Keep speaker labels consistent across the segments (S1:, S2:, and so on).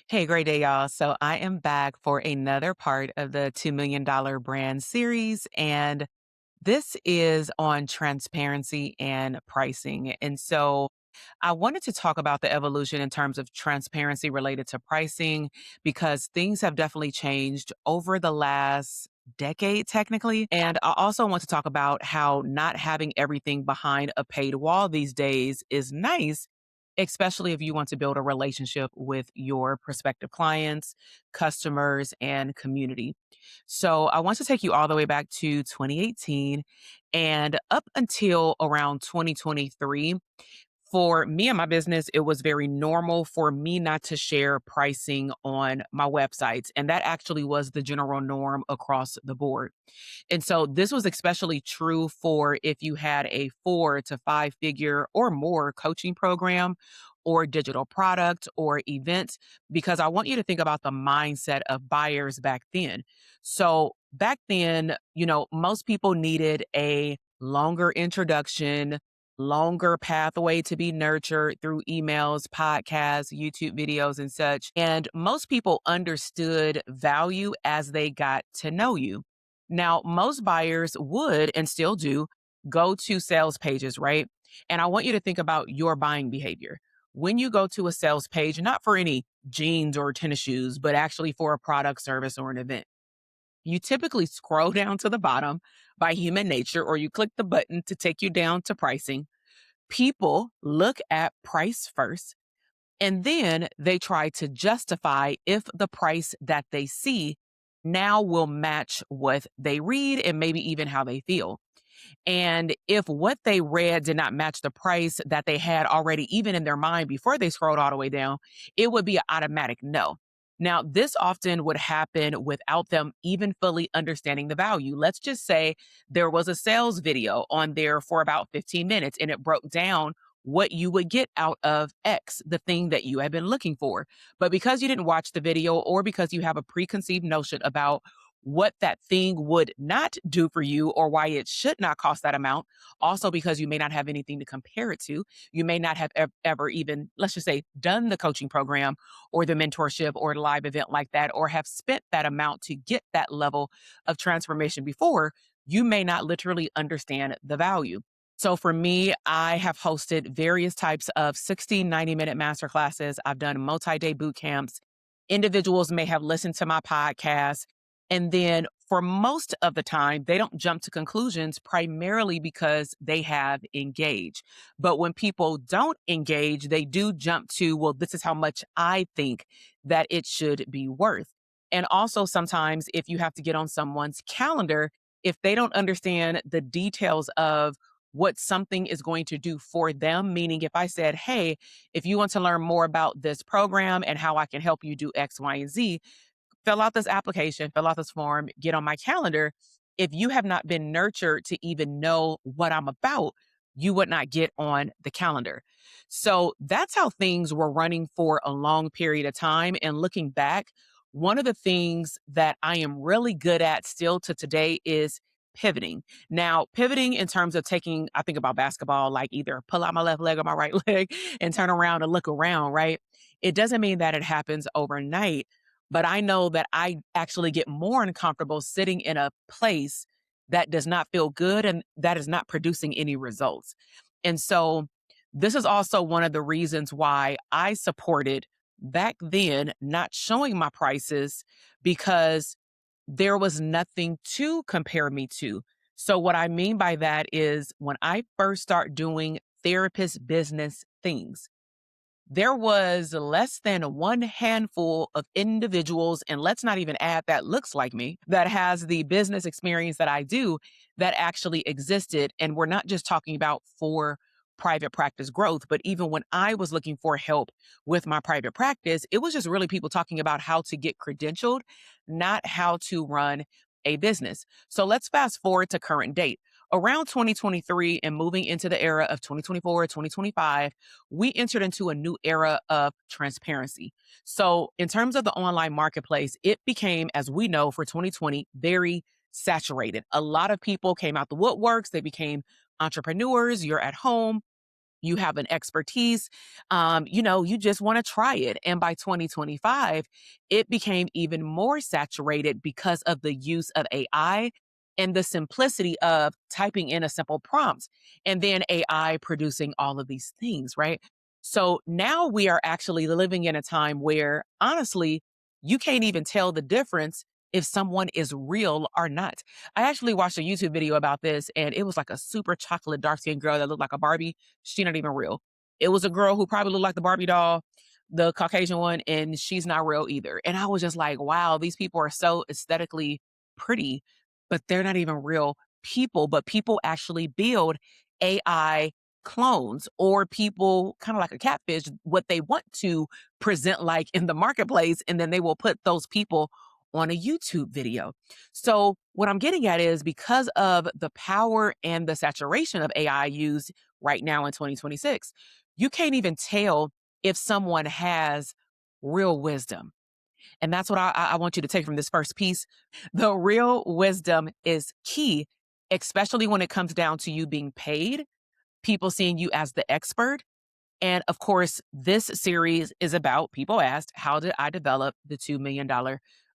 S1: Hey, great day, y'all. So I am back for another part of the $2 million brand series. And this is on transparency and pricing. And so I wanted to talk about the evolution in terms of transparency related to pricing because things have definitely changed over the last decade, technically. And I also want to talk about how not having everything behind a paid wall these days is nice, especially if you want to build a relationship with your prospective clients, customers, and community. So I want to take you all the way back to 2018 and up until around 2023. For me and my business, it was very normal for me not to share pricing on my websites. And that actually was the general norm across the board. And so this was especially true for if you had a 4 to 5 figure or more coaching program or digital product or event, because I want you to think about the mindset of buyers back then. So back then, most people needed a longer introduction, longer pathway to be nurtured through emails, podcasts, YouTube videos, and such. And most people understood value as they got to know you. Now, most buyers would and still do go to sales pages, right? And I want you to think about your buying behavior. When you go to a sales page, not for any jeans or tennis shoes, but actually for a product, service, or an event, you typically scroll down to the bottom by human nature, or you click the button to take you down to pricing. People look at price first, and then they try to justify if the price that they see now will match what they read and maybe even how they feel. And if what they read did not match the price that they had already, even in their mind before they scrolled all the way down, it would be an automatic no. Now, this often would happen without them even fully understanding the value. Let's just say there was a sales video on there for about 15 minutes and it broke down what you would get out of X, the thing that you had been looking for. But because you didn't watch the video or because you have a preconceived notion about what that thing would not do for you or why it should not cost that amount. Also, because you may not have anything to compare it to. You may not have ever even, let's just say, done the coaching program or the mentorship or the live event like that, or have spent that amount to get that level of transformation before. You may not literally understand the value. So for me, I have hosted various types of 60, 90-minute masterclasses. I've done multi-day boot camps. Individuals may have listened to my podcast, and then for most of the time, they don't jump to conclusions primarily because they have engaged. But when people don't engage, they do jump to, well, this is how much I think that it should be worth. And also sometimes if you have to get on someone's calendar, if they don't understand the details of what something is going to do for them, meaning if I said, hey, if you want to learn more about this program and how I can help you do X, Y, and Z, fill out this application, fill out this form, get on my calendar. If you have not been nurtured to even know what I'm about, you would not get on the calendar. So that's how things were running for a long period of time. And looking back, one of the things that I am really good at still to today is pivoting. Now, pivoting in terms of taking, I think about basketball, like either pull out my left leg or my right leg and turn around and look around, right? It doesn't mean that it happens overnight, but I know that I actually get more uncomfortable sitting in a place that does not feel good and that is not producing any results. And so this is also one of the reasons why I supported back then not showing my prices, because there was nothing to compare me to. So what I mean by that is when I first start doing therapist business things, there was less than one handful of individuals, and let's not even add that looks like me, that has the business experience that I do, that actually existed. And we're not just talking about for private practice growth, but even when I was looking for help with my private practice, it was just really people talking about how to get credentialed, not how to run a business. So let's fast forward to current date. Around 2023 and moving into the era of 2024, 2025, we entered into a new era of transparency. So, in terms of the online marketplace, it became, as we know, for 2020, very saturated. A lot of people came out the woodworks, they became entrepreneurs. You're at home, you have an expertise, you just want to try it. And by 2025, it became even more saturated because of the use of AI and the simplicity of typing in a simple prompt and then AI producing all of these things, right? So now we are actually living in a time where honestly, you can't even tell the difference if someone is real or not. I actually watched a YouTube video about this, and it was like a super chocolate dark skinned girl that looked like a Barbie. She's not even real. It was a girl who probably looked like the Barbie doll, the Caucasian one, and she's not real either. And I was just like, wow, these people are so aesthetically pretty, but they're not even real people. But people actually build AI clones or people kind of like a catfish, what they want to present like in the marketplace, and then they will put those people on a YouTube video. So, what I'm getting at is because of the power and the saturation of AI used right now in 2026, you can't even tell if someone has real wisdom. And that's what I want you to take from this first piece. The real wisdom is key, especially when it comes down to you being paid, people seeing you as the expert. And of course, this series is about people asked, how did I develop the $2 million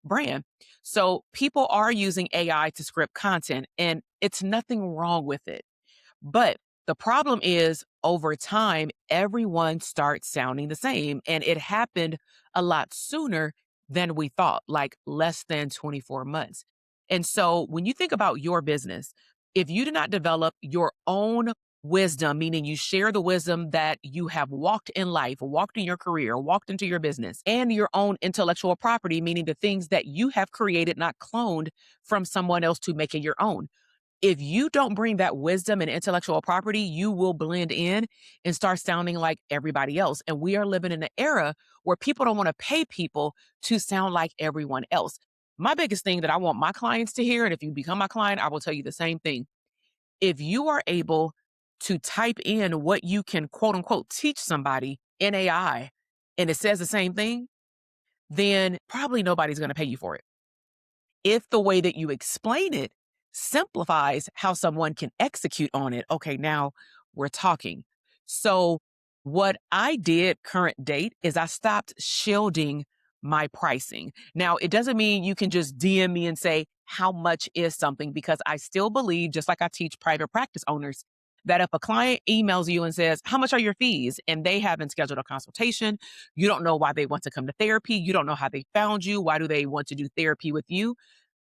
S1: brand? So people are using AI to script content, and it's nothing wrong with it. But the problem is over time, everyone starts sounding the same. And it happened a lot sooner than we thought, like less than 24 months. And so when you think about your business, if you do not develop your own wisdom, meaning you share the wisdom that you have walked in life, walked in your career, walked into your business, and your own intellectual property, meaning the things that you have created, not cloned from someone else to make it your own, if you don't bring that wisdom and intellectual property, you will blend in and start sounding like everybody else. And we are living in an era where people don't want to pay people to sound like everyone else. My biggest thing that I want my clients to hear, and if you become my client, I will tell you the same thing. If you are able to type in what you can quote unquote teach somebody in AI and it says the same thing, then probably nobody's going to pay you for it if the way that you explain it simplifies how someone can execute on it. Okay, now we're talking. So, what I did current date is I stopped shielding my pricing. Now, it doesn't mean you can just DM me and say, how much is something? Because I still believe, just like I teach private practice owners, that if a client emails you and says, how much are your fees? And they haven't scheduled a consultation, you don't know why they want to come to therapy, you don't know how they found you, why do they want to do therapy with you?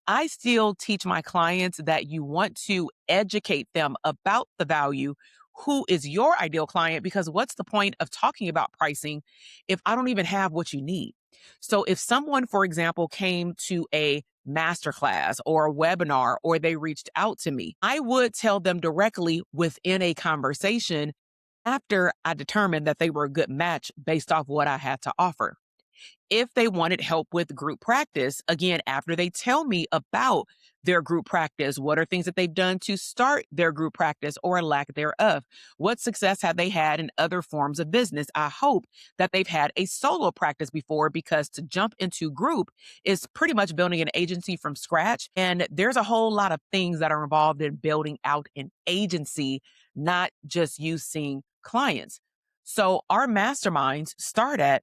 S1: I still teach my clients that you want to educate them about the value. Who is your ideal client? Because what's the point of talking about pricing if I don't even have what you need? So, if someone, for example, came to a masterclass or a webinar or they reached out to me, I would tell them directly within a conversation after I determined that they were a good match based off what I had to offer. If they wanted help with group practice, again, after they tell me about their group practice, what are things that they've done to start their group practice or lack thereof? What success have they had in other forms of business? I hope that they've had a solo practice before, because to jump into group is pretty much building an agency from scratch. And there's a whole lot of things that are involved in building out an agency, not just you seeing clients. So our masterminds start at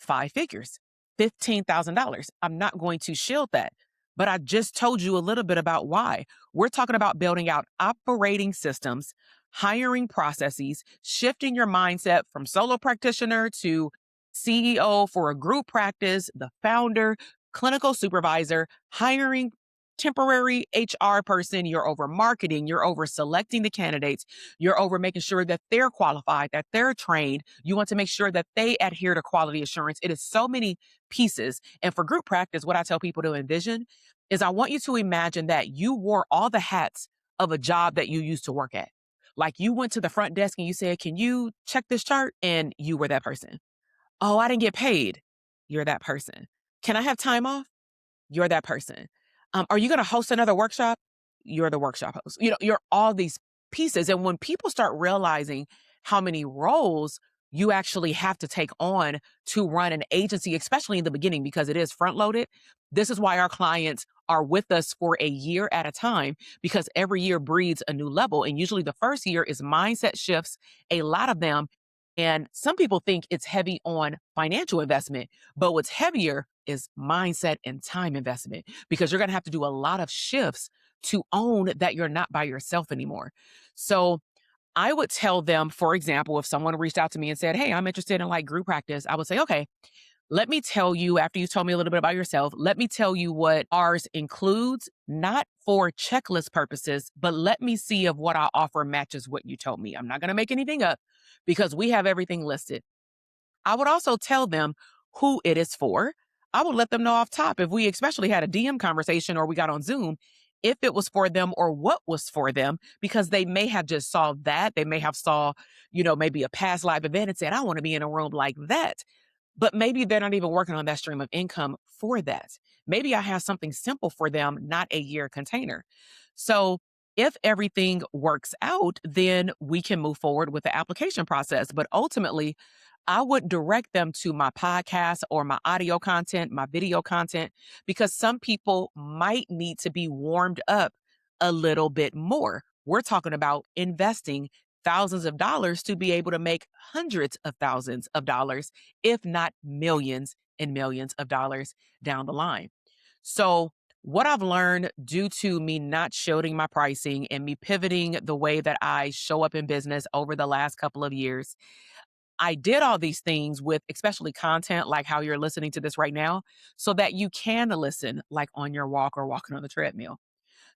S1: 5 figures, $15,000. I'm not going to shield that. But I just told you a little bit about why. We're talking about building out operating systems, hiring processes, shifting your mindset from solo practitioner to CEO for a group practice, the founder, clinical supervisor, hiring temporary HR person. You're over marketing, you're over selecting the candidates, you're over making sure that they're qualified, that they're trained. You want to make sure that they adhere to quality assurance. It is so many pieces. And for group practice, what I tell people to envision is I want you to imagine that you wore all the hats of a job that you used to work at. Like you went to the front desk and you said, can you check this chart? And you were that person. Oh, I didn't get paid. You're that person. Can I have time off? You're that person. Are you going to host another workshop? You're the workshop host. You're all these pieces. And when people start realizing how many roles you actually have to take on to run an agency, especially in the beginning, because it is front loaded, this is why our clients are with us for a year at a time because every year breeds a new level. And usually the first year is mindset shifts, a lot of them. And some people think it's heavy on financial investment, but what's heavier is mindset and time investment because you're going to have to do a lot of shifts to own that you're not by yourself anymore. So I would tell them, for example, if someone reached out to me and said, "Hey, I'm interested in like group practice," I would say, "Okay, let me tell you, after you told me a little bit about yourself, let me tell you what ours includes, not for checklist purposes, but let me see if what I offer matches what you told me. I'm not going to make anything up because we have everything listed." I would also tell them who it is for. I would let them know off top if we especially had a DM conversation or we got on Zoom, if it was for them or what was for them, because they may have just saw that. They may have saw, maybe a past live event and said, "I want to be in a room like that." But maybe they're not even working on that stream of income for that. Maybe I have something simple for them, not a year container. So if everything works out, then we can move forward with the application process. But ultimately, I would direct them to my podcast or my audio content, my video content, because some people might need to be warmed up a little bit more. We're talking about investing thousands of dollars to be able to make hundreds of thousands of dollars, if not millions and millions of dollars down the line. So, what I've learned due to me not shielding my pricing and me pivoting the way that I show up in business over the last couple of years, I did all these things with especially content like how you're listening to this right now, so that you can listen like on your walk or walking on the treadmill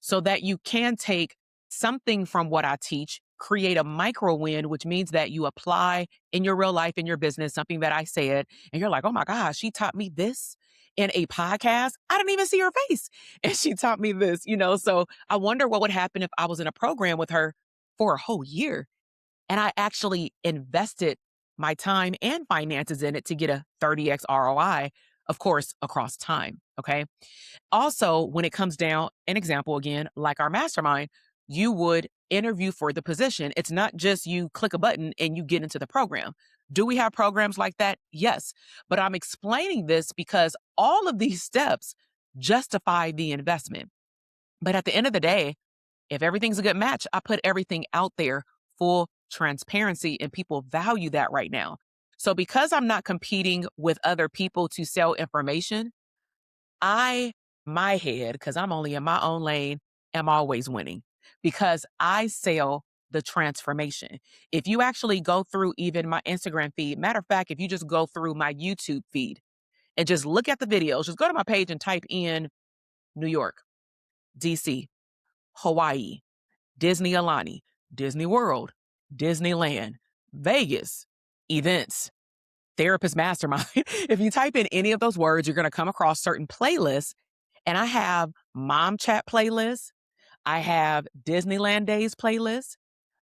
S1: so that you can take something from what I teach, create a micro win, which means that you apply in your real life, in your business, something that I said, and you're like, "Oh my gosh, she taught me this in a podcast. I didn't even see her face. And she taught me this. So I wonder what would happen if I was in a program with her for a whole year and I actually invested my time and finances in it to get a 30x ROI, of course, across time. Okay. Also, when it comes down, an example again, like our mastermind, you would interview for the position. It's not just you click a button and you get into the program. Do we have programs like that? Yes. But I'm explaining this because all of these steps justify the investment. But at the end of the day, if everything's a good match, I put everything out there, full transparency, and people value that right now. So because I'm not competing with other people to sell information, I, my head, because I'm only in my own lane, am always winning because I sell the transformation. If you actually go through even my Instagram feed, matter of fact, if you just go through my YouTube feed and just look at the videos, just go to my page and type in New York, DC, Hawaii, Disney Alani, Disney World, Disneyland, Vegas, events, therapist mastermind. If you type in any of those words, you're going to come across certain playlists. And I have mom chat playlists. I have Disneyland days playlists.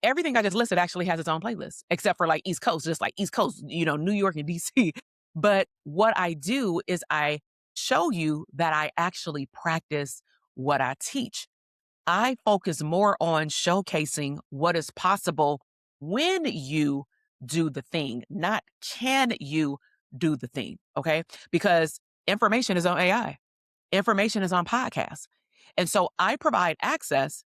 S1: Everything I just listed actually has its own playlist, except for like East Coast, just like East Coast, New York and DC. But what I do is I show you that I actually practice what I teach. I focus more on showcasing what is possible when you do the thing, not can you do the thing. Okay. Because information is on AI, information is on podcasts. And so I provide access,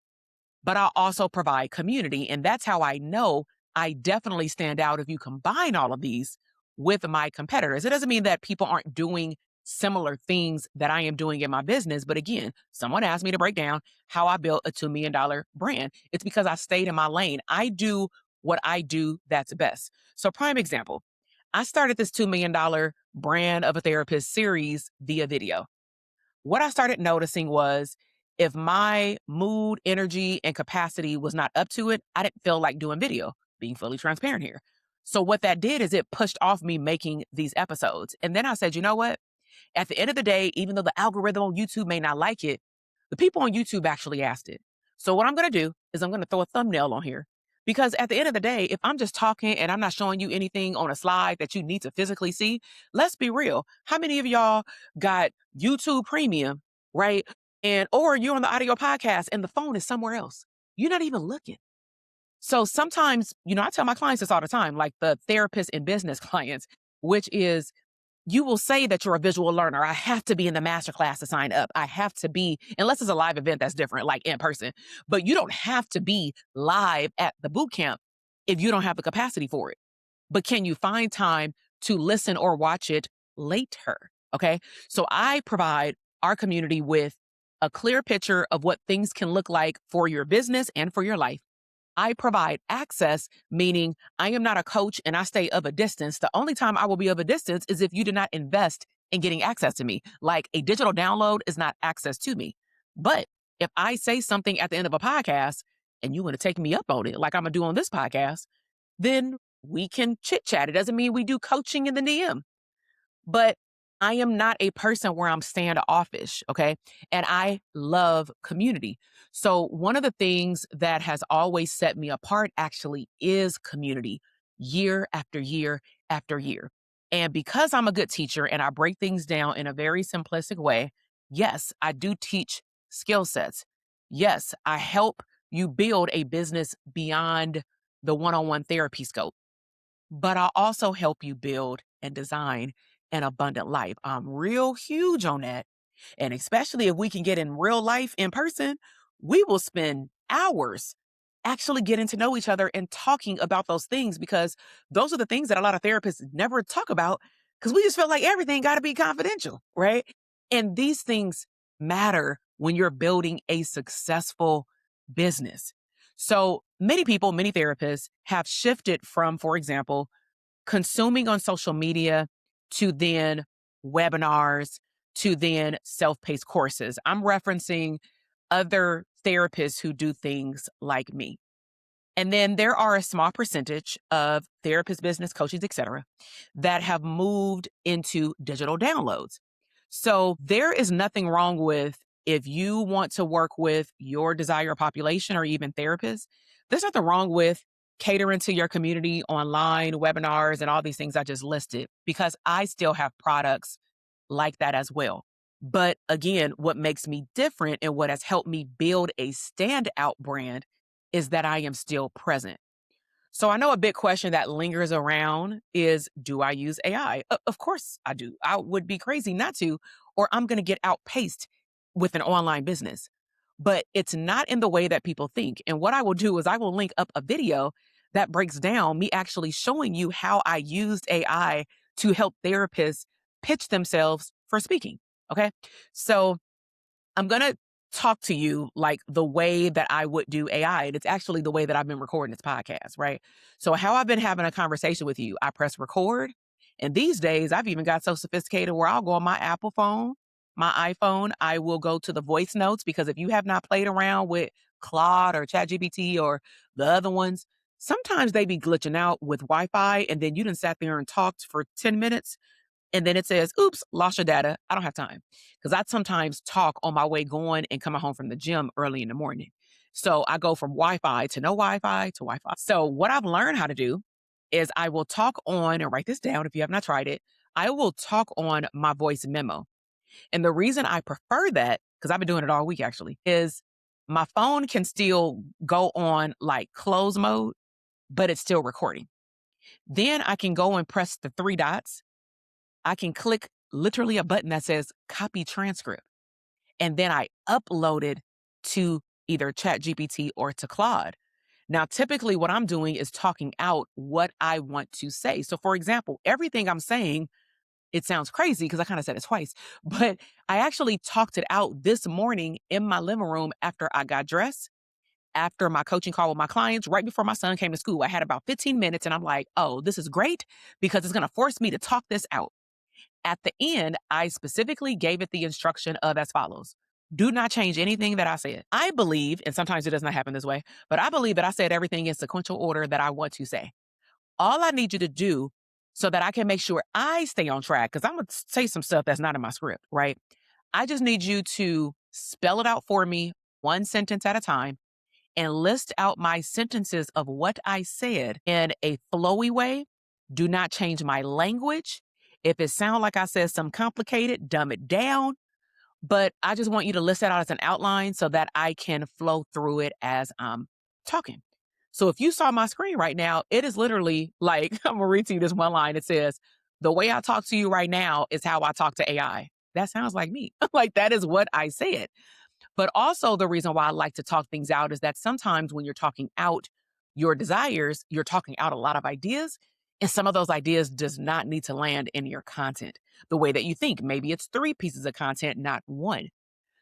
S1: but I also provide community. And that's how I know I definitely stand out if you combine all of these with my competitors. It doesn't mean that people aren't doing similar things that I am doing in my business. But again, someone asked me to break down how I built a $2 million brand. It's because I stayed in my lane. I do what I do that's best. So, prime example, I started this $2 million brand of a therapist series via video. What I started noticing was if my mood, energy, and capacity was not up to it, I didn't feel like doing video, being fully transparent here. So what that did is it pushed off me making these episodes. And then I said, you know what? At the end of the day, even though the algorithm on YouTube may not like it, the people on YouTube actually asked it. So what I'm going to do is I'm going to throw a thumbnail on here. Because at the end of the day, if I'm just talking and I'm not showing you anything on a slide that you need to physically see, let's be real. How many of y'all got YouTube Premium, right? Or you're on the audio podcast and the phone is somewhere else. You're not even looking. So sometimes, I tell my clients this all the time, like the therapist and business clients, which is you will say that you're a visual learner. I have to be in the masterclass to sign up. I have to be, unless it's a live event that's different, like in person. But you don't have to be live at the boot camp if you don't have the capacity for it. But can you find time to listen or watch it later? Okay. So I provide our community with a clear picture of what things can look like for your business and for your life. I provide access, meaning I am not a coach and I stay of a distance. The only time I will be of a distance is if you do not invest in getting access to me. Like a digital download is not access to me. But if I say something at the end of a podcast and you want to take me up on it, like I'm going to do on this podcast, then we can chit chat. It doesn't mean we do coaching in the DM. But I am not a person where I'm standoffish, okay? And I love community. So one of the things that has always set me apart actually is community, year after year after year. And because I'm a good teacher and I break things down in a very simplistic way, yes, I do teach skill sets. Yes, I help you build a business beyond the one-on-one therapy scope, but I'll also help you build and design an abundant life. I'm real huge on that. And especially if we can get in real life in person, we will spend hours actually getting to know each other and talking about those things, because those are the things that a lot of therapists never talk about because we just feel like everything got to be confidential, right? And these things matter when you're building a successful business. So many people, many therapists have shifted from, for example, consuming on social media to then webinars to then self-paced courses. I'm referencing other therapists who do things like me. And then there are a small percentage of therapists, business coaches, et cetera, that have moved into digital downloads. So there is nothing wrong with, if you want to work with your desired population or even therapists, there's nothing wrong with catering to your community online, webinars, and all these things I just listed, because I still have products like that as well. But again, what makes me different and what has helped me build a standout brand is that I am still present. So I know a big question that lingers around is, do I use AI? Of course I do. I would be crazy not to, or I'm going to get outpaced with an online business. But it's not in the way that people think. And what I will do is I will link up a video that breaks down me actually showing you how I used AI to help therapists pitch themselves for speaking. Okay. So I'm going to talk to you like the way that I would do AI. And it's actually the way that I've been recording this podcast, right? So how I've been having a conversation with you, I press record. And these days I've even got so sophisticated where I'll go on my Apple phone, my iPhone, I will go to the voice notes, because if you have not played around with Claude or ChatGPT or the other ones, sometimes they be glitching out with Wi-Fi, and then you done sat there and talked for 10 minutes and then it says, oops, lost your data. I don't have time. Because I sometimes talk on my way going and coming home from the gym early in the morning. So I go from Wi-Fi to no Wi-Fi to Wi-Fi. So what I've learned how to do is I will talk on, and write this down if you have not tried it, I will talk on my voice memo. And the reason I prefer that, because I've been doing it all week actually, is my phone can still go on like close mode, but it's still recording. Then I can go and press the three dots. I can click literally a button that says copy transcript. And then I upload it to either ChatGPT or to Claude. Now, typically what I'm doing is talking out what I want to say. So for example, everything I'm saying, it sounds crazy because I kind of said it twice, but I actually talked it out this morning in my living room after I got dressed, after my coaching call with my clients, right before my son came to school. I had about 15 minutes and I'm like, oh, this is great because it's going to force me to talk this out. At the end, I specifically gave it the instruction of as follows. Do not change anything that I said. I believe, and sometimes it does not happen this way, but I believe that I said everything in sequential order that I want to say. All I need you to do so that I can make sure I stay on track, because I'm going to say some stuff that's not in my script, right? I just need you to spell it out for me one sentence at a time and list out my sentences of what I said in a flowy way. Do not change my language. If it sounds like I said something complicated, dumb it down. But I just want you to list that out as an outline so that I can flow through it as I'm talking. So if you saw my screen right now, it is literally like, I'm going to read to you this one line. It says, The way I talk to you right now is how I talk to AI. That sounds like me. Like that is what I said. But also, the reason why I like to talk things out is that sometimes when you're talking out your desires, you're talking out a lot of ideas. And some of those ideas does not need to land in your content the way that you think. Maybe it's three pieces of content, not one.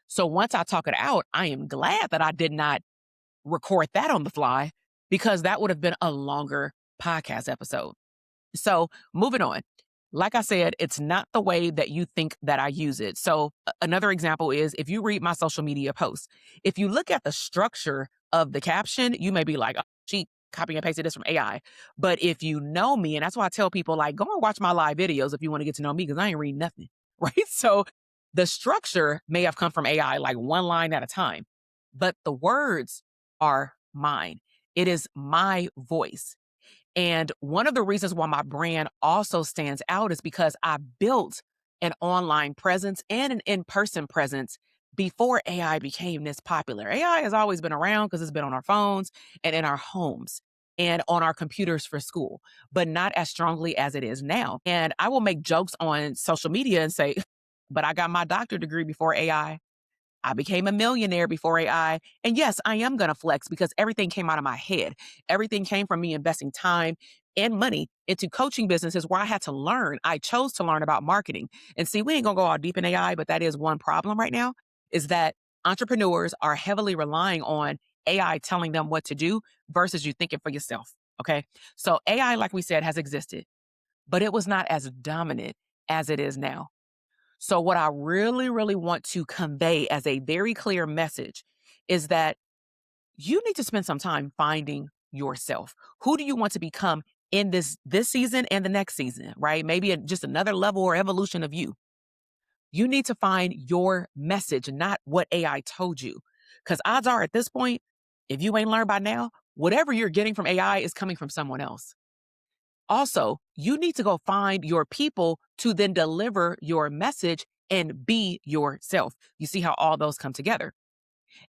S1: So once I talk it out, I am glad that I did not record that on the fly because that would have been a longer podcast episode. So moving on. Like I said, it's not the way that you think that I use it. So another example is if you read my social media posts, if you look at the structure of the caption, you may be like, oh, she copy and pasted this from AI. But if you know me, and that's why I tell people like, go and watch my live videos if you want to get to know me because I ain't reading nothing. Right. So the structure may have come from AI, like one line at a time, but the words are mine. It is my voice. And one of the reasons why my brand also stands out is because I built an online presence and an in-person presence before AI became this popular. AI has always been around because it's been on our phones and in our homes and on our computers for school, but not as strongly as it is now. And I will make jokes on social media and say, but I got my doctorate degree before AI. I became a millionaire before AI. And yes, I am going to flex because everything came out of my head. Everything came from me investing time and money into coaching businesses where I had to learn. I chose to learn about marketing. And see, we ain't going to go all deep in AI, but that is one problem right now is that entrepreneurs are heavily relying on AI telling them what to do versus you thinking for yourself. Okay. So AI, like we said, has existed, but it was not as dominant as it is now. So, what I really, really want to convey as a very clear message is that you need to spend some time finding yourself. Who do you want to become in this season and the next season, right? Maybe just another level or evolution of you. You need to find your message, not what AI told you. Because odds are at this point, if you ain't learned by now, whatever you're getting from AI is coming from someone else. Also, you need to go find your people to then deliver your message and be yourself. You see how all those come together.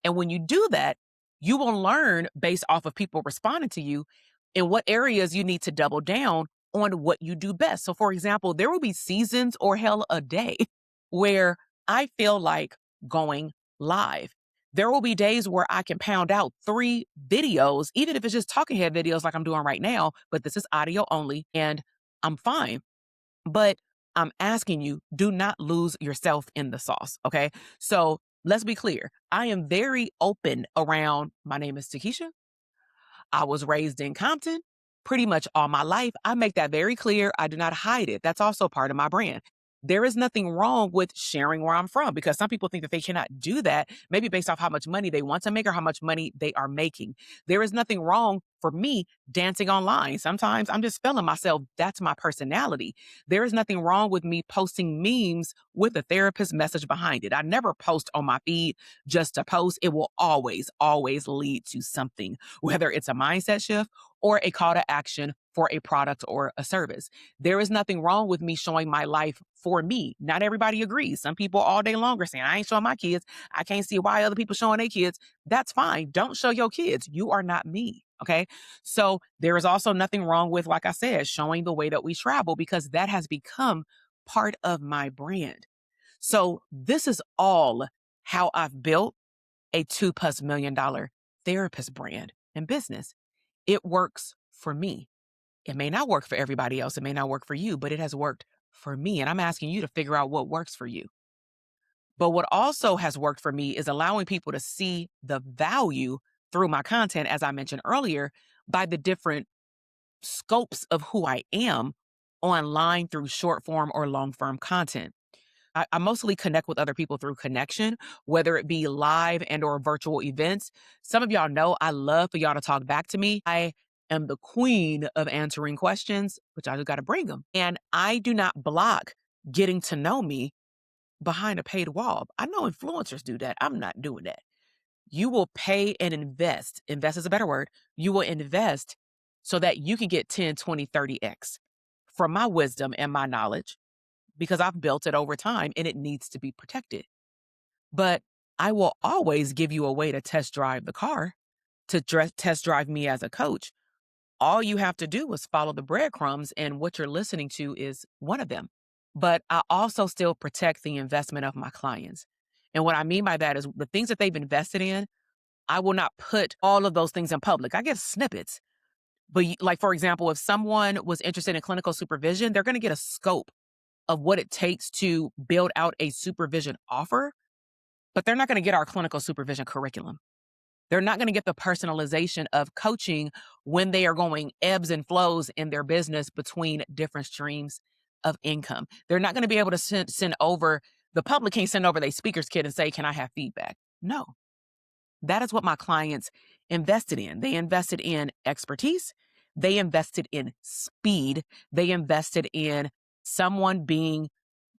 S1: And when you do that, you will learn based off of people responding to you in what areas you need to double down on what you do best. So, for example, there will be seasons or hell a day where I feel like going live. There will be days where I can pound out 3 videos, even if it's just talking head videos like I'm doing right now, but this is audio only and I'm fine. But I'm asking you, do not lose yourself in the sauce. Okay. So let's be clear. I am very open around my name is Takesha. I was raised in Compton pretty much all my life. I make that very clear. I do not hide it. That's also part of my brand. There is nothing wrong with sharing where I'm from because some people think that they cannot do that, maybe based off how much money they want to make or how much money they are making. There is nothing wrong for me dancing online. Sometimes I'm just feeling myself. That's my personality. There is nothing wrong with me posting memes with a therapist message behind it. I never post on my feed just to post. It will always, always lead to something, whether it's a mindset shift or a call to action for a product or a service. There is nothing wrong with me showing my life for me. Not everybody agrees. Some people all day long are saying, I ain't showing my kids. I can't see why other people showing their kids. That's fine. Don't show your kids. You are not me. Okay. So there is also nothing wrong with, like I said, showing the way that we travel because that has become part of my brand. So this is all how I've built a $2+ million therapist brand and business. It works for me. It may not work for everybody else. It may not work for you, but it has worked for me. And I'm asking you to figure out what works for you. But what also has worked for me is allowing people to see the value through my content, as I mentioned earlier, by the different scopes of who I am online through short form or long form content. I mostly connect with other people through connection, whether it be live and or virtual events. Some of y'all know I love for y'all to talk back to me. I am the queen of answering questions, which I just got to bring them. And I do not block getting to know me behind a paid wall. I know influencers do that. I'm not doing that. You will pay and invest. Invest is a better word. You will invest so that you can get 10, 20, 30x from my wisdom and my knowledge because I've built it over time and it needs to be protected. But I will always give you a way to test drive the car, to test drive me as a coach. All you have to do is follow the breadcrumbs, and what you're listening to is one of them. But I also still protect the investment of my clients. And what I mean by that is the things that they've invested in, I will not put all of those things in public. I get snippets. But like, for example, if someone was interested in clinical supervision, they're going to get a scope of what it takes to build out a supervision offer, but they're not going to get our clinical supervision curriculum. They're not going to get the personalization of coaching when they are going ebbs and flows in their business between different streams of income. They're not going to be able to send over, the public can't send over their speaker's kit and say, can I have feedback? No, that is what my clients invested in. They invested in expertise. They invested in speed. They invested in someone being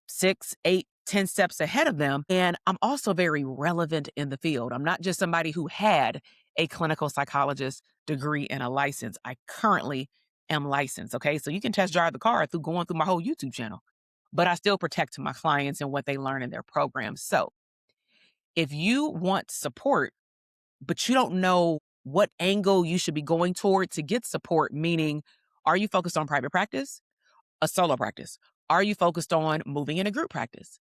S1: 6, 8, 10 steps ahead of them. And I'm also very relevant in the field. I'm not just somebody who had a clinical psychologist degree and a license. I currently am licensed. Okay. So you can test drive the car through going through my whole YouTube channel, but I still protect my clients and what they learn in their programs. So if you want support, but you don't know what angle you should be going toward to get support, meaning, are you focused on private practice, a solo practice? Are you focused on moving in a group practice?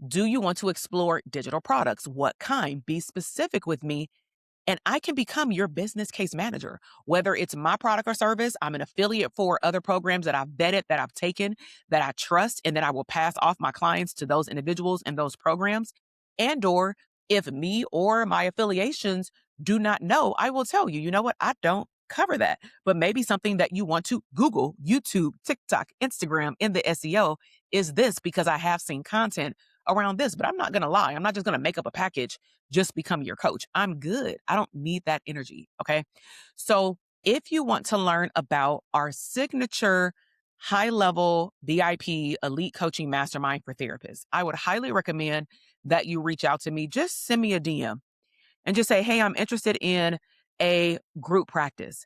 S1: Do you want to explore digital products? What kind? Be specific with me, and I can become your business case manager. Whether it's my product or service, I'm an affiliate for other programs that I've vetted, that I've taken, that I trust, and then I will pass off my clients to those individuals and those programs. And or if me or my affiliations do not know, I will tell you, you know what? I don't cover that. But maybe something that you want to Google, YouTube, TikTok, Instagram in the SEO is this, because I have seen content around this. But I'm not going to lie. I'm not just going to make up a package, just become your coach. I'm good. I don't need that energy. Okay. So if you want to learn about our signature high level VIP elite coaching mastermind for therapists, I would highly recommend that you reach out to me. Just send me a DM and just say, hey, I'm interested in a group practice.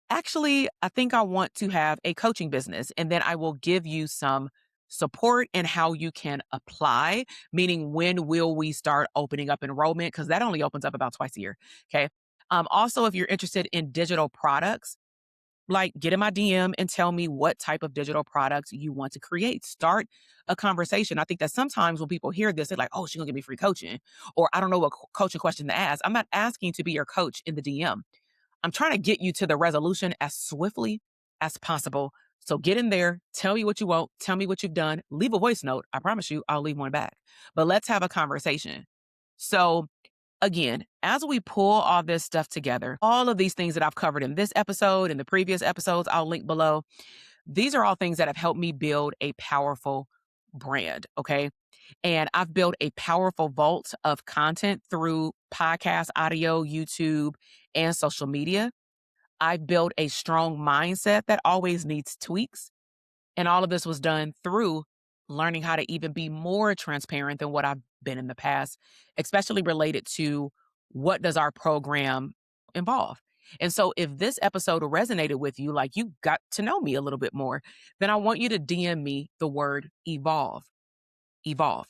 S1: Actually, I think I want to have a coaching business, and then I will give you some support in how you can apply, meaning when will we start opening up enrollment? Because that only opens up about twice a year. Okay. Also, if you're interested in digital products, like get in my DM and tell me what type of digital products you want to create. Start a conversation. I think that sometimes when people hear this, they're like, oh, she's gonna give me free coaching, or I don't know what coaching question to ask. I'm not asking to be your coach in the DM. I'm trying to get you to the resolution as swiftly as possible. So get in there, tell me what you want, tell me what you've done, leave a voice note. I promise you, I'll leave one back. But let's have a conversation. So again, as we pull all this stuff together, all of these things that I've covered in this episode and the previous episodes, I'll link below. These are all things that have helped me build a powerful brand. Okay. And I've built a powerful vault of content through podcast, audio, YouTube, and social media. I've built a strong mindset that always needs tweaks. And all of this was done through learning how to even be more transparent than what I've been in the past, especially related to what does our program involve. And so if this episode resonated with you, like you got to know me a little bit more, then I want you to DM me the word evolve. Evolve.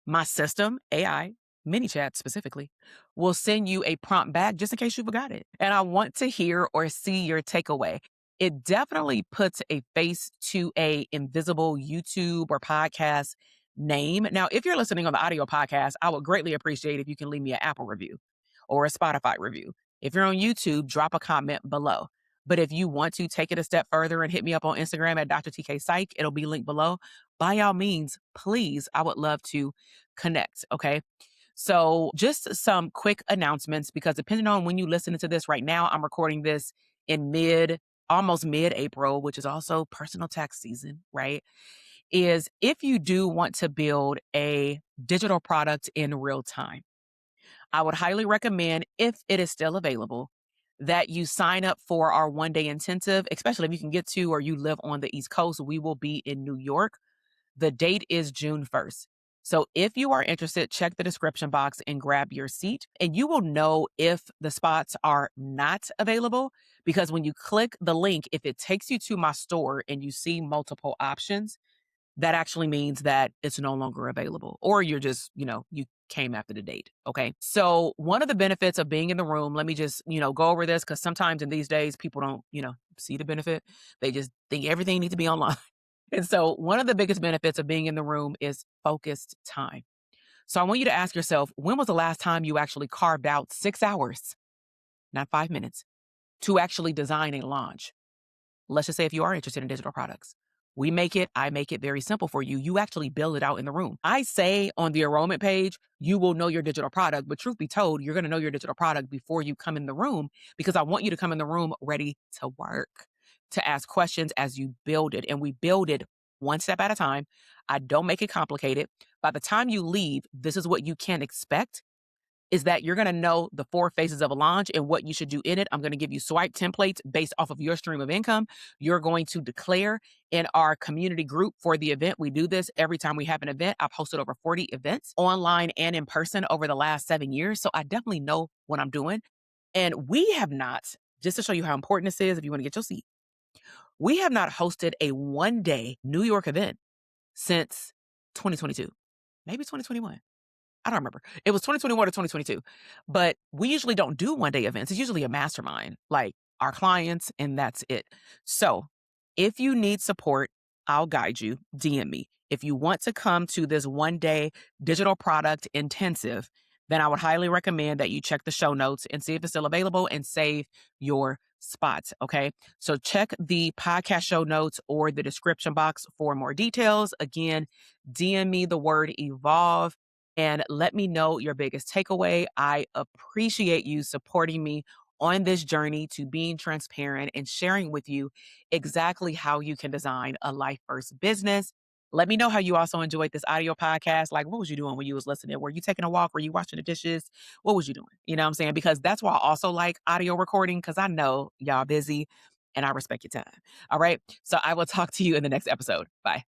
S1: My system, AI, MiniChat specifically, will send you a prompt back just in case you forgot it. And I want to hear or see your takeaway. It definitely puts a face to a invisible YouTube or podcast name. Now, if you're listening on the audio podcast, I would greatly appreciate if you can leave me an Apple review or a Spotify review. If you're on YouTube, drop a comment below. But if you want to take it a step further and hit me up on Instagram at doctortk psych, it'll be linked below. By all means, please, I would love to connect. Okay. So just some quick announcements, because depending on when you listen to this right now, I'm recording this in almost mid-April, which is also personal tax season, right? Is if you do want to build a digital product in real time, I would highly recommend, if it is still available, that you sign up for our 1-day intensive, especially if you can get to or you live on the East Coast. We will be in New York. The date is June 1st. So if you are interested, check the description box and grab your seat, and you will know if the spots are not available, because when you click the link, if it takes you to my store and you see multiple options, that actually means that it's no longer available or you're just, you came after the date. Okay. So, one of the benefits of being in the room, let me just, go over this because sometimes in these days, people don't, see the benefit. They just think everything needs to be online. And so, one of the biggest benefits of being in the room is focused time. So, I want you to ask yourself, when was the last time you actually carved out 6 hours, not 5 minutes, to actually design a launch? Let's just say if you are interested in digital products. I make it very simple for you. You actually build it out in the room. I say on the enrollment page, you will know your digital product, but truth be told, you're going to know your digital product before you come in the room because I want you to come in the room ready to work, to ask questions as you build it. And we build it one step at a time. I don't make it complicated. By the time you leave, this is what you can expect is that you're going to know the 4 phases of a launch and what you should do in it. I'm going to give you swipe templates based off of your stream of income. You're going to declare in our community group for the event. We do this every time we have an event. I've hosted over 40 events online and in person over the last 7 years. So I definitely know what I'm doing. And we have not, just to show you how important this is, if you want to get your seat, we have not hosted a 1-day New York event since 2022, maybe 2021. I don't remember. It was 2021 or 2022. But we usually don't do 1-day events. It's usually a mastermind, like our clients, and that's it. So if you need support, I'll guide you. DM me. If you want to come to this 1-day digital product intensive, then I would highly recommend that you check the show notes and see if it's still available and save your spots. Okay. So check the podcast show notes or the description box for more details. Again, DM me the word evolve and let me know your biggest takeaway. I appreciate you supporting me on this journey to being transparent and sharing with you exactly how you can design a life first business. Let me know how you also enjoyed this audio podcast. Like, what was you doing when you was listening? Were you taking a walk? Were you washing the dishes? What was you doing? You know what I'm saying? Because that's why I also like audio recording because I know y'all busy and I respect your time. All right. So I will talk to you in the next episode. Bye.